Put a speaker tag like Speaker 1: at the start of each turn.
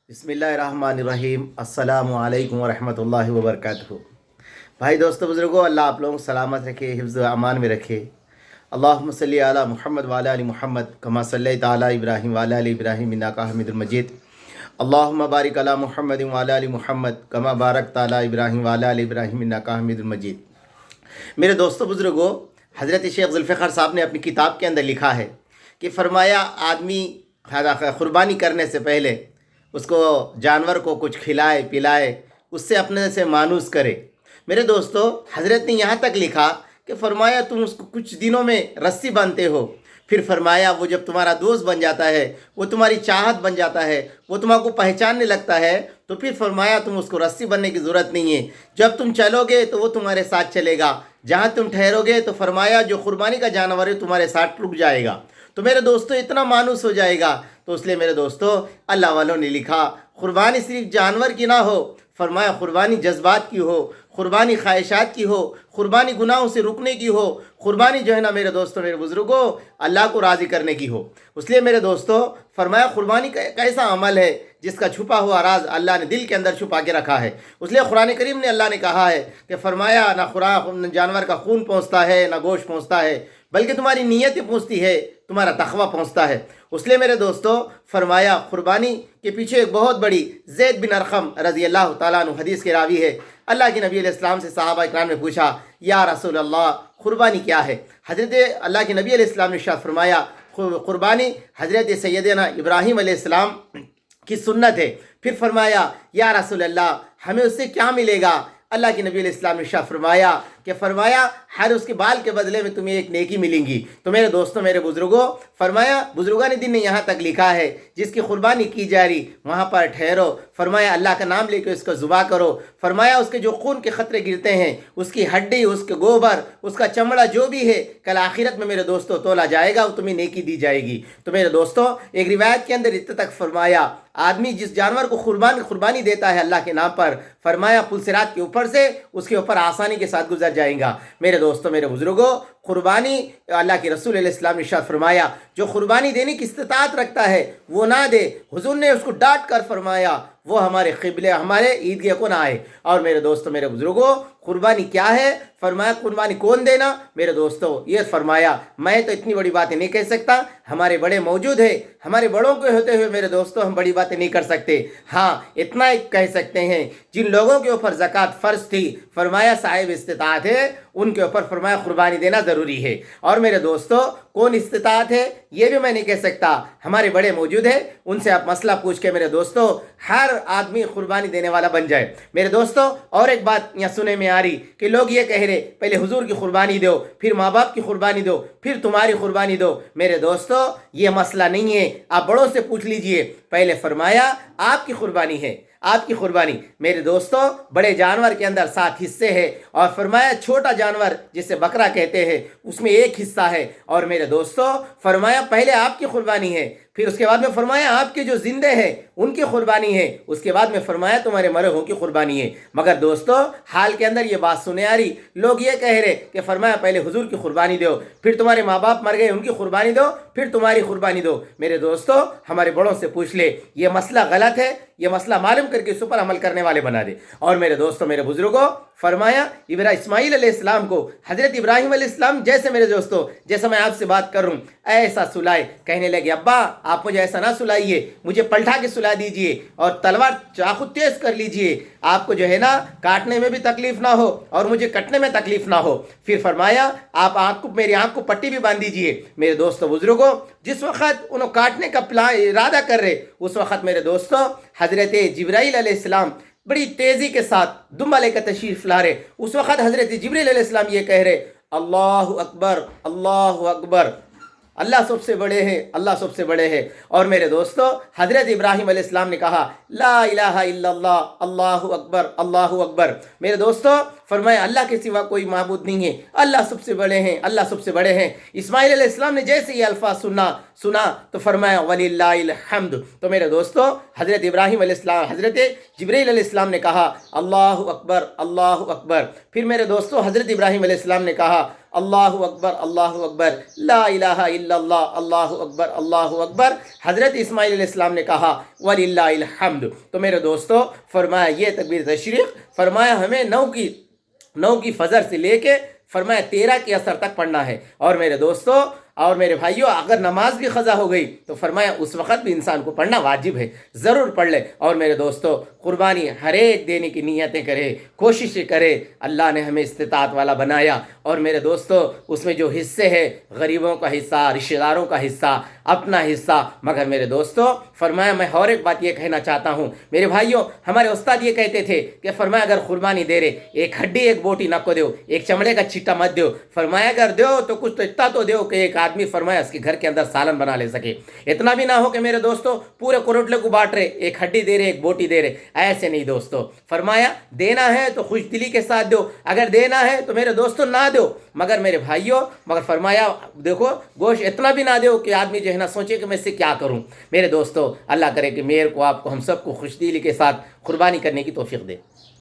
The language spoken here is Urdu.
Speaker 1: بسم اللہ الرحمن الرحیم السلام علیکم ورحمۃ اللہ وبرکاتہ۔ بھائی دوستو بزرگوں، اللہ آپ لوگوں کو سلامت رکھے، حفظ و امان میں رکھے۔ اللہم صلی علی محمد وعلی آل محمد کما صلیت علی ابراہیم وعلی آل ابراہیم انک حمید مجید۔ اللہم بارک علی محمد وعلی آل محمد کما بارکت علی ابراہیم وعلی آل ابراہیم انک حمید مجید۔ میرے دوستو بزرگوں، حضرت شیخ ذوالفقار صاحب نے اپنی کتاب کے اندر لکھا ہے کہ فرمایا آدمی قربانی کرنے سے پہلے اس کو جانور کو کچھ کھلائے پلائے، اس سے اپنے سے مانوس کرے۔ میرے دوستو، حضرت نے یہاں تک لکھا کہ فرمایا تم اس کو کچھ دنوں میں رسی باندھتے ہو، پھر فرمایا وہ جب تمہارا دوست بن جاتا ہے، وہ تمہاری چاہت بن جاتا ہے، وہ تمہارے کو پہچاننے لگتا ہے، تو پھر فرمایا تم اس کو رسی بننے کی ضرورت نہیں ہے۔ جب تم چلو گے تو وہ تمہارے ساتھ چلے گا، جہاں تم ٹھہرو گے تو فرمایا جو قربانی کا جانور ہے تمہارے ساتھ رک جائے گا۔ تو میرے دوستو اتنا مانوس ہو جائے گا۔ تو اس لیے میرے دوستو، اللہ والوں نے لکھا قربانی صرف جانور کی نہ ہو، فرمایا قربانی جذبات کی ہو، قربانی خواہشات کی ہو، قربانی گناہوں سے رکنے کی ہو، قربانی جو ہے نا میرے دوستو میرے بزرگوں اللہ کو راضی کرنے کی ہو۔ اس لیے میرے دوستو فرمایا قربانی کا ایک ایسا عمل ہے جس کا چھپا ہوا راز اللہ نے دل کے اندر چھپا کے رکھا ہے۔ اس لیے قرآن کریم نے اللہ نے کہا ہے کہ فرمایا نہ جانور کا خون پہنچتا ہے، نہ گوشت پہنچتا ہے، بلکہ تمہاری نیت پہنچتی ہے، تمہارا تقوی پہنچتا ہے۔ اس لیے میرے دوستو فرمایا قربانی کے پیچھے ایک بہت بڑی زید بن ارقم رضی اللہ تعالیٰ عنہ حدیث کے راوی ہے۔ اللہ کے نبی علیہ السلام سے صحابہ اکرام نے پوچھا، یا رسول اللہ قربانی کیا ہے؟ حضرت اللہ کے نبی علیہ السلام نے ارشاد فرمایا قربانی حضرت سیدنا ابراہیم علیہ السلام کی سنت ہے۔ پھر فرمایا یا رسول اللہ ہمیں اس سے کیا ملے گا؟ اللہ کے نبی علیہ السلام نے ارشاد فرمایا ہر اس کے بال کے بدلے میں تمہیں ایک نیکی ملیں گی۔ تو میرے دوستوں میرے بزرگوں، فرمایا بزرگان دین نے یہاں تک لکھا ہے جس کی قربانی کی جا رہی وہاں پر ٹھہرو، فرمایا اللہ کا نام لے کے اس کو ذبح کرو، فرمایا اس کے جو خون کے قطرے گرتے ہیں، اس کی ہڈی، اس کے گوبر، اس کا چمڑا جو بھی ہے، کل آخرت میں میرے دوستوں تولا جائے گا اور تمہیں نیکی دی جائے گی۔ تو میرے دوستوں ایک روایت کے اندر اتنے تک فرمایا آدمی جس جانور کو قربانی دیتا ہے اللہ کے نام پر، فرمایا پل صراط کے اوپر سے اس کے اوپر آسانی کے ساتھ گزر جائیں گا۔ میرے دوستوں میرے بزرگوں، قربانی اللہ کے رسول علیہ السلام نے ارشاد فرمایا جو قربانی دینے کی استطاعت رکھتا ہے وہ نہ دے۔ حضور نے اس کو ڈانٹ کر فرمایا وہ ہمارے قبلے ہمارے عیدگاہ کو نہ آئے۔ اور میرے دوستوں میرے بزرگوں، قربانی کیا ہے؟ فرمایا قربانی کون دینا؟ میرے دوستوں یہ فرمایا میں تو اتنی بڑی باتیں نہیں کہہ سکتا، ہمارے بڑے موجود ہیں، ہمارے بڑوں کے ہوتے ہوئے میرے دوستوں ہم بڑی باتیں نہیں کر سکتے۔ ہاں اتنا ہی کہہ سکتے ہیں جن لوگوں کے اوپر زکوٰۃ فرض تھی، فرمایا صاحب استطاعت ہے ان کے اوپر فرمایا قربانی دینا ضروری ہے۔ اور میرے دوستوں کون استطاعت ہے یہ بھی میں نہیں کہہ سکتا، ہمارے بڑے موجود ہیں، ان سے آپ مسئلہ پوچھ کے میرے دوستوں ہر آدمی قربانی دینے والا بن جائے۔ میرے دوستوں اور ایک بات یہاں سنے میں آ رہی کہ لوگ یہ کہہ رہے پہلے حضور کی قربانی دو، پھر ماں باپ کی قربانی دو، پھر تمہاری قربانی دو۔ میرے دوستوں یہ مسئلہ نہیں ہے، آپ بڑوں سے پوچھ لیجئے، پہلے فرمایا آپ کی قربانی ہے، آپ کی قربانی۔ میرے دوستوں بڑے جانور کے اندر 7 حصے ہیں، اور فرمایا چھوٹا جانور جسے بکرا کہتے ہیں اس میں 1 حصہ ہے۔ اور میرے دوستوں فرمایا پہلے آپ کی قربانی ہے، پھر اس کے بعد میں فرمایا آپ کے جو زندے ہیں ان کی قربانی ہے، اس کے بعد میں فرمایا تمہارے مرے ہوں کی قربانی ہے۔ مگر دوستو حال کے اندر یہ بات سنے آ رہی، لوگ یہ کہہ رہے کہ فرمایا پہلے حضور کی قربانی دو، پھر تمہارے ماں باپ مر گئے ان کی قربانی دو، پھر تمہاری قربانی دو۔ میرے دوستو ہمارے بڑوں سے پوچھ لے، یہ مسئلہ غلط ہے، یہ مسئلہ معلوم کر کے اس پر عمل کرنے والے بنا دے۔ اور میرے دوستو میرے بزرگوں، فرمایا اسماعیل علیہ السلام کو حضرت ابراہیم علیہ السلام جیسے میرے دوستو جیسا میں آپ سے بات کر رہا ہوں ایسا سلائے، کہنے لگے ابا آپ مجھے ایسا نہ سلائیے، مجھے پلٹا کے سلا دیجئے اور تلوار چاقو تیز کر لیجئے، آپ کو جو ہے نا کاٹنے میں بھی تکلیف نہ ہو اور مجھے کٹنے میں تکلیف نہ ہو۔ پھر فرمایا آپ میری آنکھ کو پٹی بھی باندھ دیجئے۔ میرے دوستو بزرگوں جس وقت انہوں کاٹنے کا ارادہ کر رہے اس وقت میرے دوستو حضرت جبرائیل علیہ السلام بڑی تیزی کے ساتھ دمبا لے کر تشریف لا رہے۔ اس وقت حضرت جبرائیل علیہ السلام یہ کہہ رہے اللہ اکبر اللہ اکبر، اللہ سب سے بڑے ہیں، اللہ سب سے بڑے ہیں۔ اور میرے دوستو حضرت ابراہیم علیہ السلام نے کہا لا الہ الا اللہ اللہ اکبر اللہ اکبر۔ میرے دوستو فرمایا اللہ کے سوا کوئی معبود نہیں ہے، اللہ سب سے بڑے ہیں، اللہ سب سے بڑے ہیں۔ اسماعیل علیہ السلام نے جیسے یہ الفاظ سنا تو فرمایا وَلِلَّهِ الْحَمْدُ. تو میرے دوستو حضرت ابراہیم علیہ السلام حضرت جبرائیل علیہ السلام نے کہا اللہ اکبر اللہ اکبر. پھر میرے دوستو حضرت ابراہیم علیہ السلام نے کہا اللہ اکبر لا الہ الا اللہ اللہ اکبر. حضرت اسماعیل علیہ السلام نے کہا وَلِلَّهِ الْحَمْدُ. تو میرے دوستو فرمایا یہ تکبیر تشریق فرمایا ہمیں 9 کی فجر سے لے کے فرمایا 13 کی عصر تک پڑھنا ہے. اور میرے دوستو اور میرے بھائیوں اگر نماز بھی قضا ہو گئی تو فرمایا اس وقت بھی انسان کو پڑھنا واجب ہے، ضرور پڑھ لے. اور میرے دوستو قربانی ہر ایک دینے کی نیتیں کرے، کوششیں کرے. اللہ نے ہمیں استطاعت والا بنایا اور میرے دوستو اس میں جو حصے ہیں غریبوں کا حصہ، رشتہ داروں کا حصہ، اپنا حصہ. مگر میرے دوستو فرمایا میں اور ایک بات یہ کہنا چاہتا ہوں میرے بھائیوں، ہمارے استاد یہ کہتے تھے کہ فرمایا اگر قربانی دے رہے ایک ہڈی ایک بوٹی نہ کو دیو، ایک چمڑے کا چھٹا مت دیو. فرمایا اگر دیو تو کچھ تو اتنا تو دیو کہ ایک آدمی فرمایا اس کے گھر کے اندر سالن بنا لے سکے. اتنا بھی نہ ہو کہ میرے دوستو پورے کروٹلے کو بانٹ رہے، ایک ہڈی دے رہے ایک بوٹی دے رہے، ایسے نہیں دوستو. فرمایا دینا ہے تو خوش دلی کے ساتھ دو، اگر دینا ہے تو میرے دوستو نہ دو. مگر میرے بھائیوں مگر فرمایا دیکھو گوشت اتنا بھی نہ دو کہ آدمی جو ہے نا سوچے کہ میں اس سے کیا کروں. میرے دوستو اللہ کرے کہ میرے کو آپ کو ہم سب کو خوش دلی کے ساتھ قربانی کرنے کی توفیق دے.